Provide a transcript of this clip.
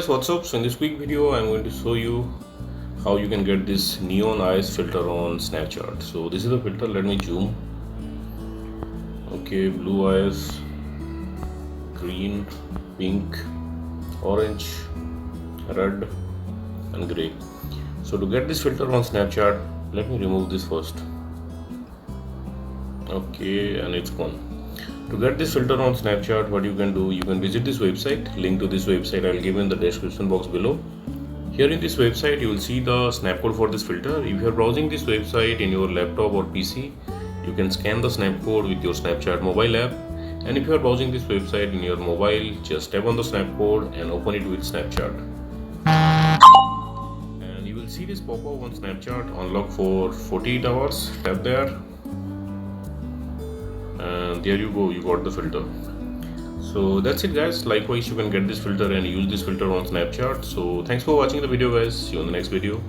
guys, what's up? So in this quick video I'm going to show you how you can get this neon eyes filter on Snapchat. So this is the filter. Let me zoom. Okay, blue eyes, green, pink, orange, red and grey. So to get this filter on Snapchat, let me remove this first. Okay, and it's gone. To get this filter on Snapchat, what you can do, you can visit this website. Link to this website I'll give in the description box below. Here in this website you will see the snap code for this filter. If you are browsing this website in your laptop or PC, you can scan the snap code with your Snapchat mobile app. And if you are browsing this website in your mobile, just tap on the snap code and open it with Snapchat. And you will see this pop up on Snapchat, unlock for 48 hours. Tap there. And there you go, you got the filter. So that's it guys. Likewise you can get this filter and use this filter on Snapchat. So thanks for watching the video guys. See you on the next video.